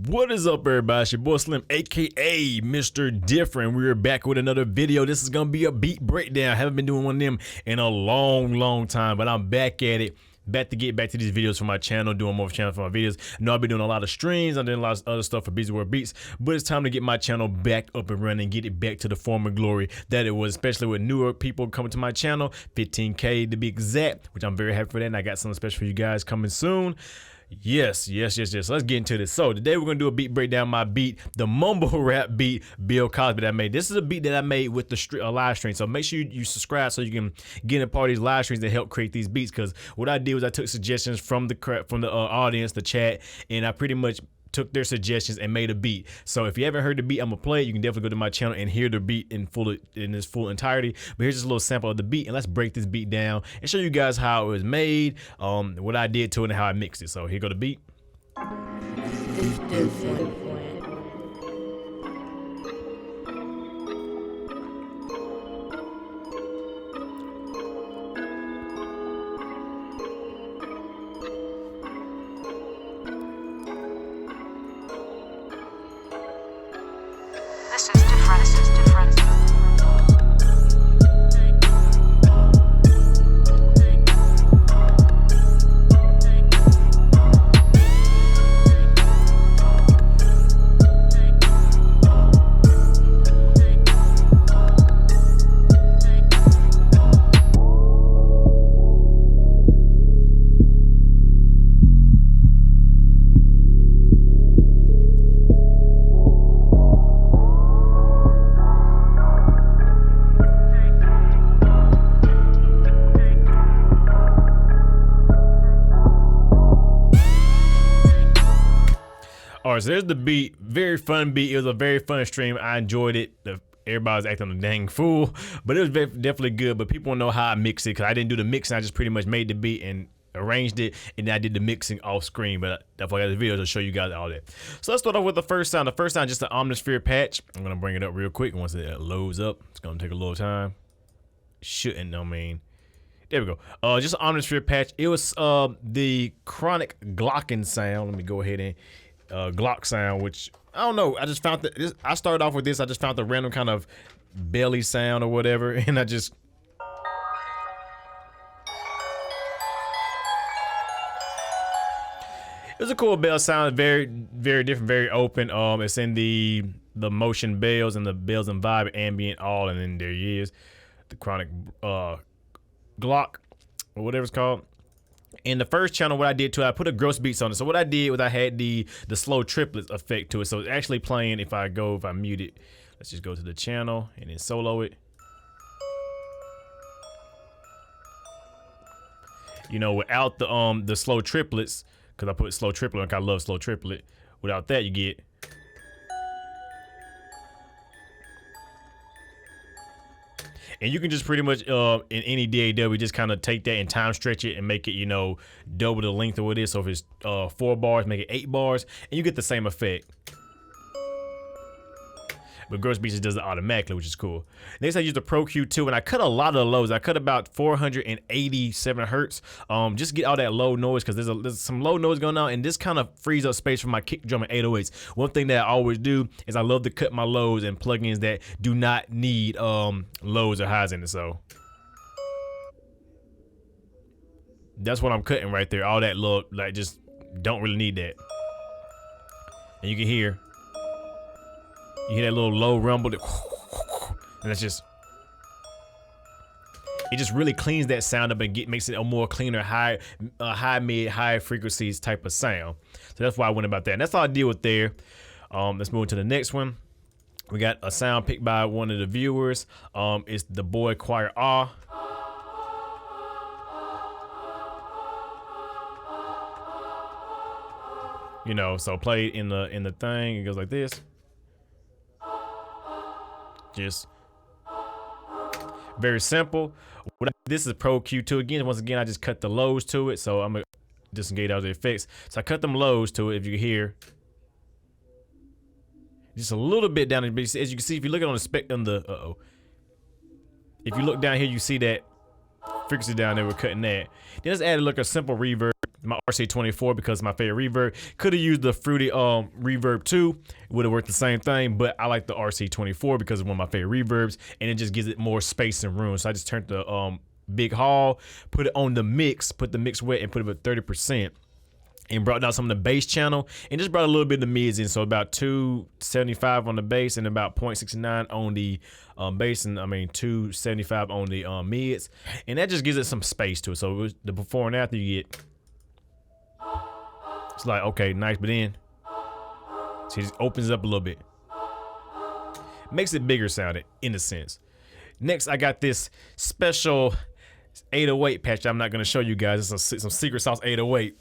What is up, everybody? It's your boy Slim, aka Mr. Different. We're back with another video. This is gonna be a beat breakdown. I haven't been doing one of them in a long time, but I'm back at it. Back to get back to these videos for my channel, doing more channels for my videos. I know I've been doing a lot of streams, I'm doing a lot of other stuff for Busy World Beats, but it's time to get my channel back up and running, get it back to the former glory that it was, especially with newer people coming to my channel, 15K to be exact, which I'm very happy for that, and I got something special for you guys coming soon. Yes. Let's get into this. So today we're gonna do a beat breakdown. My beat, the mumble rap beat, Bill Cosby that I made. This is a beat that I made with the live stream. So make sure you subscribe so you can get a part of these live streams that help create these beats. Because what I did was I took suggestions from the audience, the chat, and I pretty much took their suggestions and made a beat. So if you haven't heard the beat I'm gonna play it, you can definitely go to my channel and hear the beat in its full entirety. But here's just a little sample of the beat, and let's break this beat down and show you guys how it was made, what I did to it, and how I mixed it. So here go the beat. It's different. This is different. This is different. Alright, so there's the beat. Very fun beat. It was a very fun stream. I enjoyed it. Everybody was acting a dang fool, but it was definitely good. But people want to know how I mix it, because I didn't do the mixing. I just pretty much made the beat and arranged it, and then I did the mixing off screen. But that's why I got the video to show you guys all that. So let's start off with the first sound. The first sound, just an Omnisphere patch. I'm gonna bring it up real quick. Once it loads up, it's gonna take a little time. Shouldn't, I mean. There we go. Just an Omnisphere patch. It was the chronic glocking sound. Let me go ahead and Glock sound, which I don't know. I just found that I started off with this. I just found the random kind of belly sound or whatever, and I just. It was a cool bell sound, very different, very open. It's in the motion bells and the bells and vibe, ambient, all, and then there he is, the chronic Glock or whatever it's called. In the first channel, what I did to it, I put a gross beats on it. So what I did was I had the slow triplets effect to it. So it's actually playing. If I mute it, let's just go to the channel and then solo it. You know, without the slow triplets, because I put slow triplet, like I love slow triplet. Without that, you get. And you can just pretty much, in any DAW, just kind of take that and time stretch it and make it, you know, double the length of what it is. So if it's 4 bars, make it 8 bars, and you get the same effect. But Gross Beats does it automatically, which is cool. Next, I used the Pro Q2, and I cut a lot of the lows. I cut about 487 hertz. Just get all that low noise, because there's some low noise going on, and this kind of frees up space for my kick drum and 808s. One thing that I always do is I love to cut my lows and plugins that do not need lows or highs in it. So that's what I'm cutting right there. All that low, like, just don't really need that. And you can hear. You hear that little low rumble, and that's just, it just really cleans that sound up and makes it a more cleaner, high mid, high frequencies type of sound. So that's why I went about that. And that's all I did with there. Let's move to the next one. We got a sound picked by one of the viewers. It's the boy Choir R. You know, so played in the thing. It goes like this. Just very simple. This is Pro Q2 again. Once again, I just cut the lows to it, so I'm gonna disengage all the effects. So I cut them lows to it. If you can hear, just a little bit down. As you can see, if you look at on the spec on the if you look down here, you see that frequency down there. We're cutting that. Then let's add like a simple reverb. my RC24 because my favorite reverb. Could have used the Fruity reverb too. It would have worked the same thing, but I like the RC24 because it's one of my favorite reverbs, and it just gives it more space and room. So I just turned the big hall, put it on the mix, put the mix wet, and put it at 30%. And brought down some of the bass channel and just brought a little bit of the mids in. So about 275 on the bass and about 0.69 on the bass, and 275 on the mids. And that just gives it some space to it. So the before and after you get, it's like, okay, nice, but then see, it just opens up a little bit. Makes it bigger sounding in a sense. Next, I got this special 808 patch that I'm not going to show you guys. It's some secret sauce 808.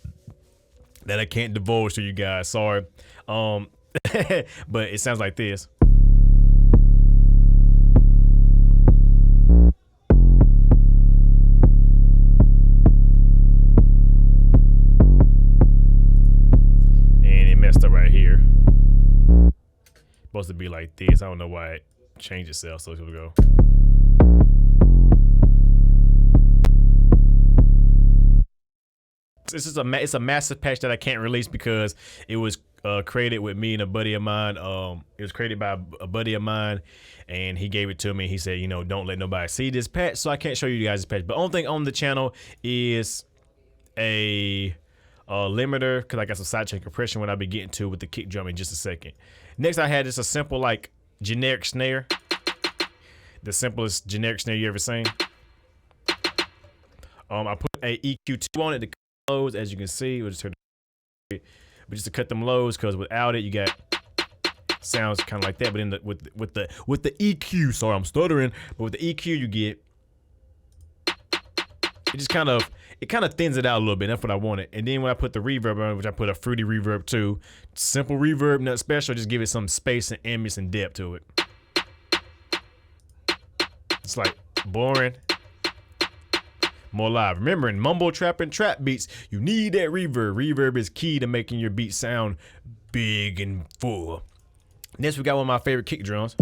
That I can't divulge to you guys, sorry. But it sounds like this. And it messed up right here. Supposed to be like this. I don't know why it changed itself, so here we go. It's a massive patch that I can't release because it was created with me and a buddy of mine. It was created by a buddy of mine, and he gave it to me. He said, you know, don't let nobody see this patch, so I can't show you guys this patch. But only thing on the channel is a limiter, because I got some sidechain compression when I'll be getting to with the kick drum in just a second. Next, I had just a simple like generic snare, the simplest generic snare you ever seen. I put a EQ2 on it to lows, as you can see. We'll just turn it, but just to cut them lows, because without it you got sounds kind of like that. But in the with the EQ, sorry, I'm stuttering, but with the EQ you get, it just kind of thins it out a little bit. That's what I wanted. And then when I put the reverb on, which I put a Fruity reverb too, simple reverb, nothing special, just give it some space and ambience and depth to it. It's like boring. More live. Remember, in Mumble Trap and trap beats, you need that reverb. Reverb is key to making your beat sound big and full. Next, we got one of my favorite kick drums.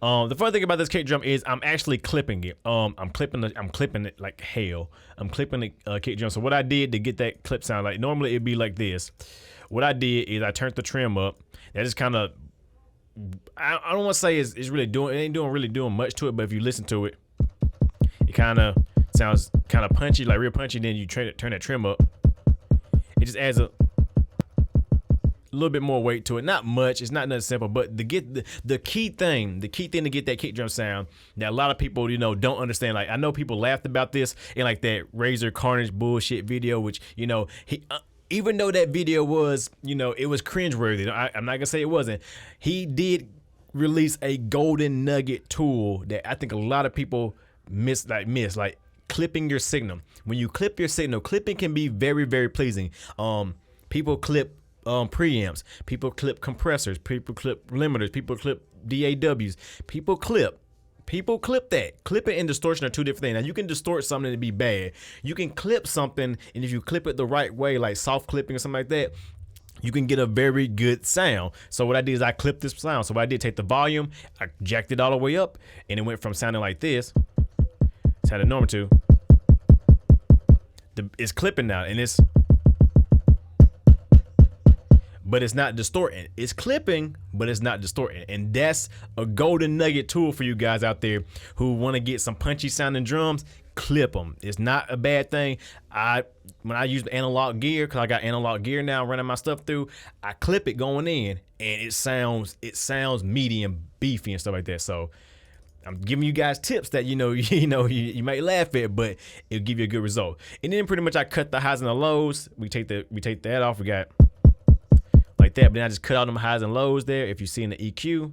The funny thing about this kick drum is I'm actually clipping it. I'm clipping it like hell. I'm clipping the kick drum. So what I did to get that clip sound, like normally it'd be like this. What I did is I turned the trim up. That just kind of, I don't want to say it's really doing, it ain't really doing much to it, but if you listen to it, it kind of sounds kind of punchy, like real punchy. Then you turn that trim up. It just adds a little bit more weight to it. Not much. It's not nothing simple, but to get the key thing to get that kick drum sound that a lot of people, you know, don't understand. Like, I know people laughed about this in like that Razor Carnage bullshit video, which, you know, he even though that video was, you know, it was cringeworthy. I'm not gonna say it wasn't. He did release a golden nugget tool that I think a lot of people miss, like clipping your signal. When you clip your signal, clipping can be very, very pleasing. People clip preamps, people clip compressors, people clip limiters, people clip DAWs, people clip that. Clipping and distortion are two different things. Now, you can distort something to be bad. You can clip something, and if you clip it the right way, like soft clipping or something like that, you can get a very good sound. So what I did is I clipped this sound. So what I did, take the volume, I jacked it all the way up, and it went from sounding like this, sounded normal to, it's clipping now, and it's, but it's not distorting. It's clipping, but it's not distorting. And that's a golden nugget tool for you guys out there who want to get some punchy sounding drums. Clip them. It's not a bad thing. When I use the analog gear, because I got analog gear now running my stuff through, I clip it going in, and it sounds meaty and beefy and stuff like that. So I'm giving you guys tips that you might laugh at, but it'll give you a good result. And then pretty much I cut the highs and the lows. We take that off. We got like that, but then I just cut out them highs and lows there, if you see in the EQ,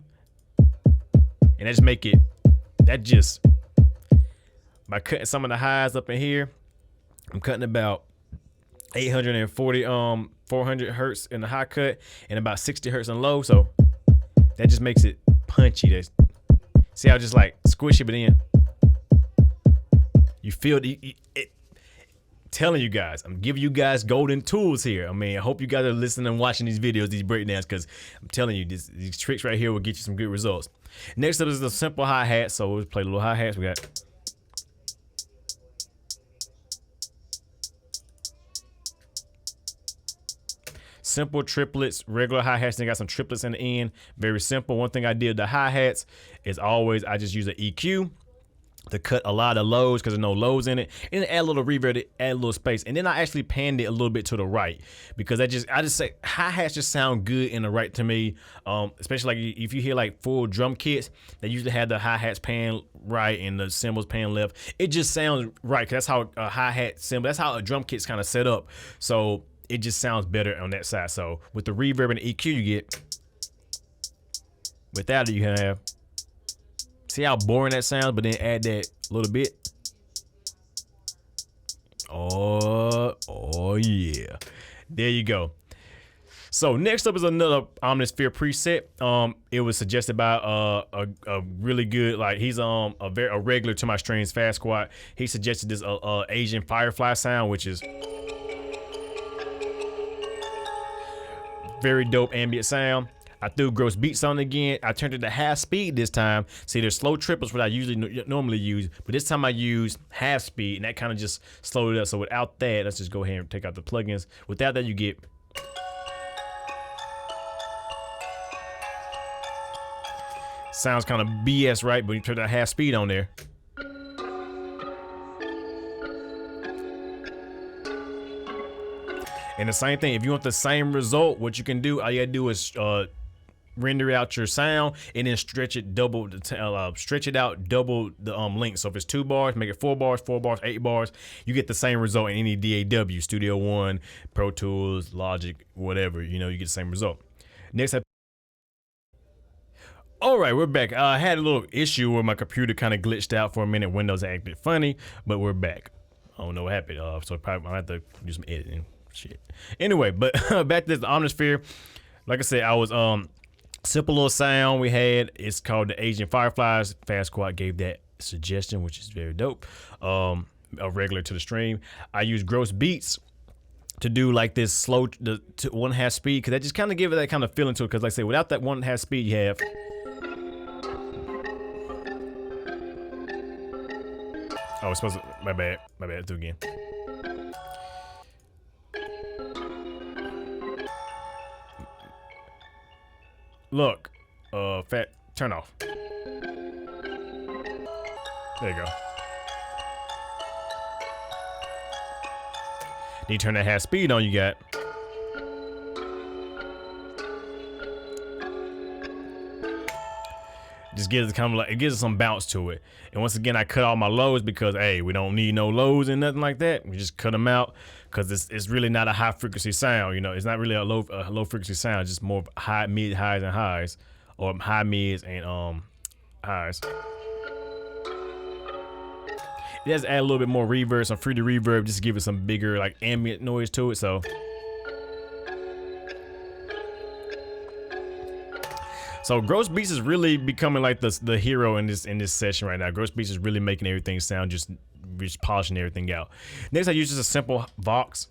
and I just make it, that just, by cutting some of the highs up in here, I'm cutting about 840 400 hertz in the high cut and about 60 hertz in low, so that just makes it punchy. See how I just like squish it, but then you feel it. Telling you guys, I'm giving you guys golden tools here. I mean, I hope you guys are listening and watching these videos, these breakdowns, because I'm telling you, these tricks right here will get you some good results. Next up is the simple hi-hat. So we'll play the little hi-hats. We got, simple triplets, regular hi-hats, then got some triplets in the end. Very simple. One thing I did with the hi-hats is always I just use an EQ to cut a lot of lows because there's no lows in it, and then add a little reverb to add a little space. And then I actually panned it a little bit to the right because I just say hi-hats just sound good in the right to me. Especially like if you hear like full drum kits, they usually have the hi-hats pan right and the cymbals pan left. It just sounds right because that's how a hi-hat cymbal, that's how a drum kit's kind of set up. So it just sounds better on that side. So with the reverb and the EQ you get, without it you have, see how boring that sounds, but then add that little bit. Oh yeah. There you go. So next up is another Omnisphere preset. It was suggested by a really good, like he's a regular to my streams, Fast Squad. He suggested this Asian Firefly sound, which is very dope ambient sound. I threw gross beats on it again. I turned it to half speed this time. See, there's slow triples, what I usually normally use, but this time I use half speed, and that kind of just slowed it up. So without that, let's just go ahead and take out the plugins. Without that, you get sounds kind of BS, right? But you turn that half speed on there. And the same thing, if you want the same result, what you can do, all you gotta do is render out your sound and then stretch it double the length. So if it's 2 bars, make it 4 bars, 4 bars, 8 bars. You get the same result in any DAW, Studio One, Pro Tools, Logic, whatever. You know, you get the same result. Next up. All right, we're back. I had a little issue where my computer kind of glitched out for a minute. Windows acted funny, but we're back. I don't know what happened. So probably I have to do some editing. Shit. Anyway, but back to the Omnisphere. Like I said, I was simple little sound we had. It's called the Asian Fireflies. Fast Squad gave that suggestion, which is very dope. A regular to the stream. I use gross beats to do like this slow to 1/2 speed because that just kind of give it that kind of feeling to it. Because like I say, without that 1/2 speed, you have. Oh, it's supposed to. My bad. Let's do it again. Look, turn off. There you go. Then you turn that half speed on, you got. Just gives it kind of like, it gives it some bounce to it. And once again, I cut all my lows because, hey, we don't need no lows and nothing like that. We just cut them out because it's really not a high frequency sound. You know, it's not really a low frequency sound. It's just more of high, mid, highs, and highs, or high mids and highs. It does add a little bit more reverb, some fruity reverb, just to give it some bigger like ambient noise to it. So Gross Beats is really becoming like the hero in this session right now. Gross Beats is really making everything sound, just polishing everything out. Next, I use just a simple Vox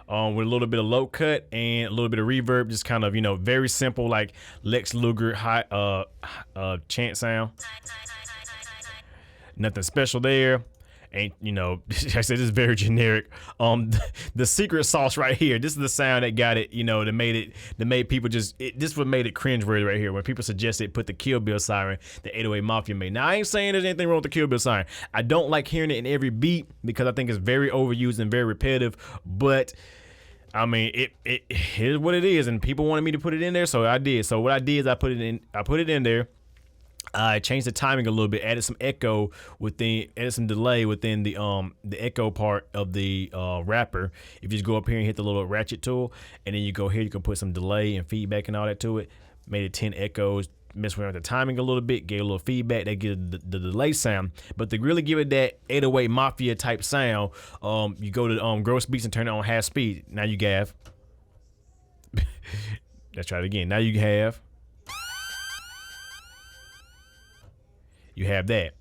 with a little bit of low cut and a little bit of reverb, just kind of, you know, very simple like Lex Luger high chant sound. Nothing special there. Ain't, you know, I said this is very generic. The secret sauce right here. This is the sound that got it, you know, that made people just, this what made it cringeworthy right here. When people suggested put the Kill Bill siren, the 808 Mafia made. Now I ain't saying there's anything wrong with the Kill Bill siren. I don't like hearing it in every beat because I think it's very overused and very repetitive. But I mean, it is what it is, and people wanted me to put it in there, so I did. So what I did is I put it in there. I changed the timing a little bit, added some echo added some delay within the echo part of the wrapper. If you just go up here and hit the little ratchet tool, and then you go here, you can put some delay and feedback and all that to it. Made it 10 echoes, messed around with the timing a little bit, gave a little feedback, that gives the delay sound. But to really give it that 808 Mafia type sound, you go to Gross Beats and turn it on half speed. Now you have. Let's try it again. Now you have. You have that.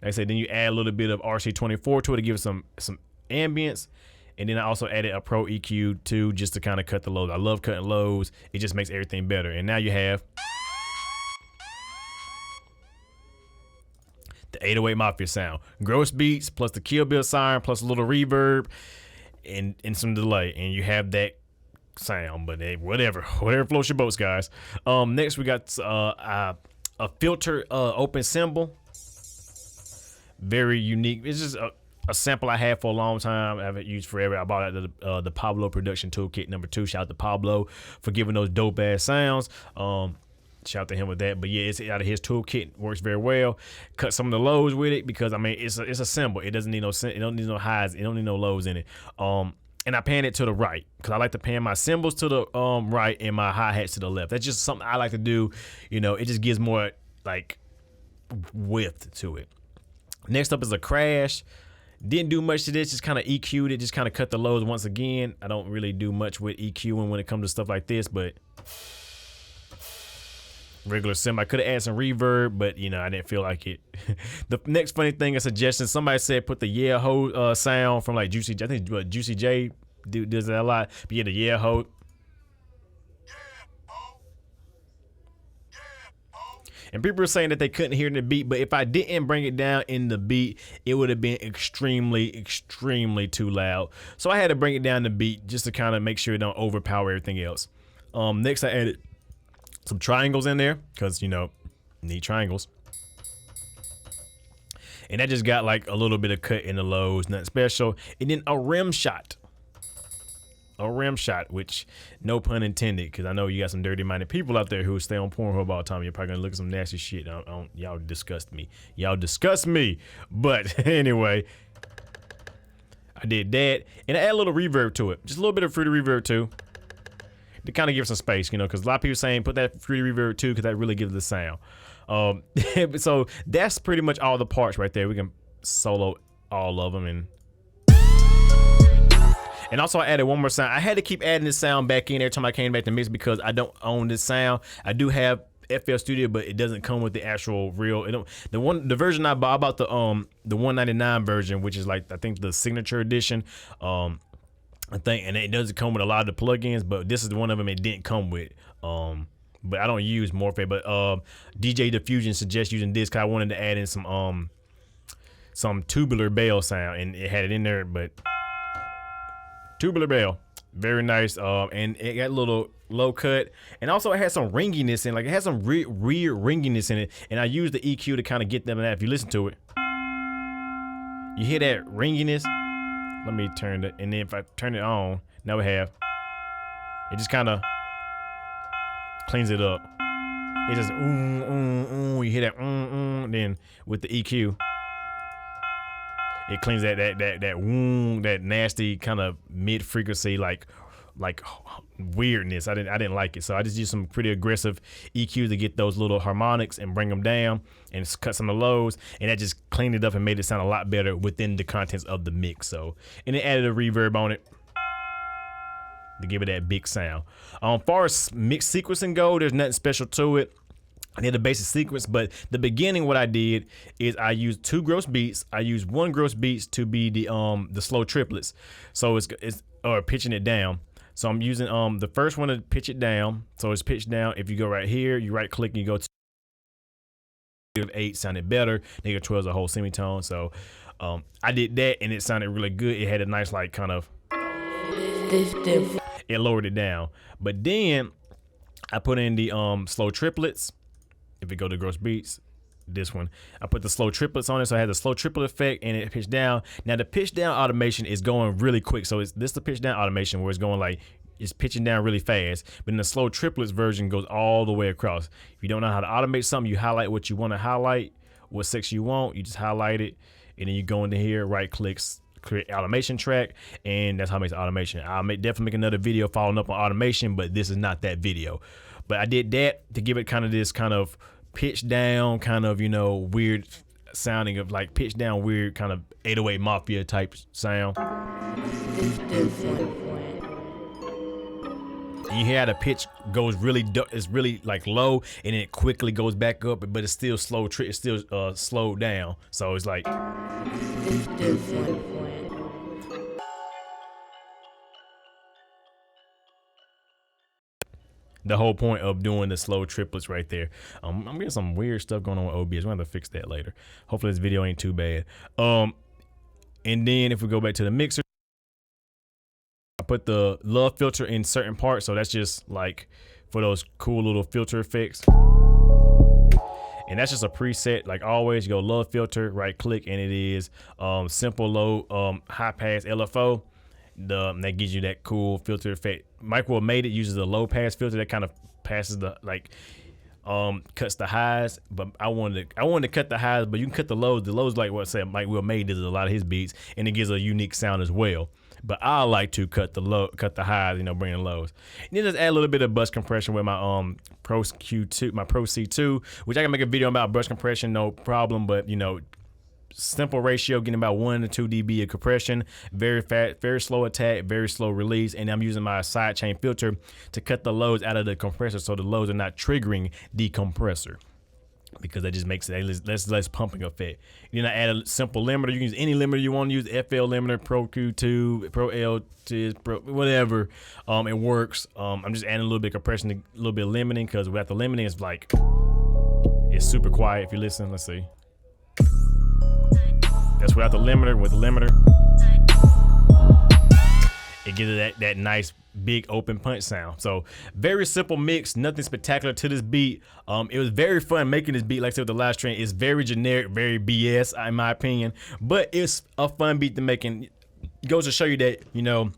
Like I said, then you add a little bit of RC24 to it to give it some ambience. And then I also added a Pro EQ too, just to kind of cut the lows. I love cutting lows. It just makes everything better. And now you have the 808 Mafia sound. Gross Beats plus the Kill Bill siren plus a little reverb. and some delay, and you have that sound. But hey, whatever floats your boats, guys. Next we got a filter open cymbal. Very unique. It's just a sample I had for a long time. I haven't used forever. I bought it at the Pablo Production Toolkit #2. Shout out to Pablo for giving those dope ass sounds. Shout out to him with that. But yeah, it's out of his toolkit. Works very well. Cut some of the lows with it because I mean it's a cymbal. It doesn't need no highs. It don't need no lows in it. And I pan it to the right because I like to pan my cymbals to the right and my hi-hats to the left. That's just something I like to do. You know, it just gives more like width to it. Next up is a crash. Didn't do much to this, just kind of EQ'd it, just kind of cut the lows once again. I don't really do much with EQing when it comes to stuff like this, but regular sim. I could have added some reverb, but you know, I didn't feel like it. The next funny thing, a suggestion, somebody said put the yeah ho sound from like Juicy J. I think Juicy J does that a lot. But yeah, the yeah ho. And people were saying that they couldn't hear the beat, but if I didn't bring it down in the beat, it would have been extremely, extremely too loud. So I had to bring it down the beat just to kind of make sure it don't overpower everything else. Next I added some triangles in there because, you know, need triangles. And that just got like a little bit of cut in the lows, nothing special. And then a rim shot. A rim shot, which no pun intended, because I know you got some dirty-minded people out there who stay on Pornhub all the time. You're probably gonna look at some nasty shit. Y'all disgust me. Y'all disgust me. But anyway, I did that, and I add a little reverb to it. Just a little bit of fruity reverb too, to kind of give some space, you know, because a lot of people saying put that fruity reverb too, because that really gives the sound. So that's pretty much all the parts right there. We can solo all of them and also I added one more sound. I had to keep adding this sound back in every time I came back to mix because I don't own this sound. I do have FL Studio, but it doesn't come with the actual real. The version I bought the 199 version, which is like I think the signature edition. I think, and it doesn't come with a lot of the plugins, but this is one of them it didn't come with. But I don't use Morphe, but DJ Diffusion suggests using this because I wanted to add in some tubular bell sound, and it had it in there, but. Tubular bell, very nice, and it got a little low cut, and also it had some ringiness in, like it had some weird ringiness in it, and I used the EQ to kind of get them that. If you listen to it, you hear that ringiness. Let me turn it, and then if I turn it on, now we have it just kind of cleans it up. It just you hear that then with the EQ. It cleans that nasty kind of mid frequency like weirdness. I didn't like it, so I just used some pretty aggressive EQ to get those little harmonics and bring them down and cut some of the lows, and that just cleaned it up and made it sound a lot better within the contents of the mix. So, and it added a reverb on it to give it that big sound. Far as mix sequencing go, there's nothing special to it. I did a basic sequence, but the beginning, what I did is I used 2 gross beats. I used 1 gross beats to be the slow triplets. So it's pitching it down. So I'm using the first one to pitch it down. So it's pitched down. If you go right here, you right click and you go to -8 sounded better. -12 is a whole semitone. So I did that and it sounded really good. It had a nice like kind of it lowered it down. But then I put in the slow triplets. If you go to gross beats, this one, I put the slow triplets on it, so I had the slow triplet effect, and it pitched down. Now the pitch down automation is going really quick, so this the pitch down automation where it's going like it's pitching down really fast. But then the slow triplets version goes all the way across. If you don't know how to automate something, you highlight what you want to highlight, what section you want, you just highlight it, and then you go into here, right clicks, create automation track, and that's how it makes automation. I'll definitely make another video following up on automation, but this is not that video. But I did that to give it kind of this kind of pitch down, kind of, you know, weird sounding of like pitch down, weird kind of 808 Mafia type sound. And you hear how the pitch goes really, it's really like low, and then it quickly goes back up, but it's still slow. It's still slowed down. So it's like. The whole point of doing the slow triplets right there. I'm getting some weird stuff going on with OBS. We're gonna have to fix that later. Hopefully this video ain't too bad. And then if we go back to the mixer. put the love filter in certain parts, so that's just like for those cool little filter effects. And that's just a preset. Like always, you go love filter, right click, and it is simple low high pass LFO. That gives you that cool filter effect. Microwave Made It uses a low pass filter that kind of passes the cuts the highs, but I wanted to cut the highs, but you can cut the lows. The lows, like what I said, Mike Will Made does a lot of his beats, and it gives a unique sound as well. But I like to cut the highs, you know, bring the lows. And then just add a little bit of bus compression with my Pro Q2, my Pro C2, which I can make a video about bus compression, no problem. But you know, simple ratio, getting about 1 to 2 dB of compression, very fast, very slow attack, very slow release. And I'm using my sidechain filter to cut the lows out of the compressor, so the lows are not triggering the compressor, because that just makes it less pumping effect. Then I add a simple limiter. You can use any limiter you want to use, FL limiter, Pro Q2, Pro L, Pro whatever. It works. I'm just adding a little bit of compression, a little bit of limiting, because without the limiting, it's like, it's super quiet. If you listen, let's see. That's without the limiter. With the limiter, it gives it that nice big open punch sound. So very simple mix, nothing spectacular to this beat. It was very fun making this beat. Like I said with the live stream, it's very generic, very BS in my opinion, but it's a fun beat to make, and it goes to show you that, you know,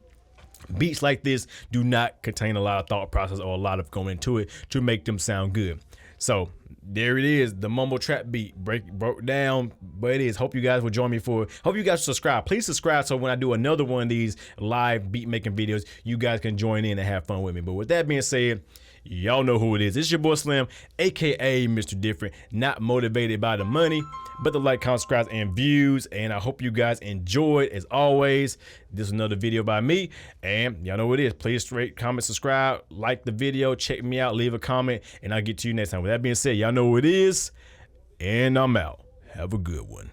beats like this do not contain a lot of thought process or a lot of going into it to make them sound good. So there it is, the Mumble Trap beat broke down, but it is. Hope you guys will join me for it. Hope you guys subscribe. Please subscribe, so when I do another one of these live beat making videos, you guys can join in and have fun with me. But with that being said, y'all know who it is. It's your boy Slim, aka Mr. Different. Not motivated by the money, but the like, comment, subscribe, and views. And I hope you guys enjoyed. As always, this is another video by me, and y'all know what it is. Please rate, comment, subscribe, like the video, check me out, leave a comment, and I'll get to you next time. With that being said, y'all know what it is, and I'm out. Have a good one.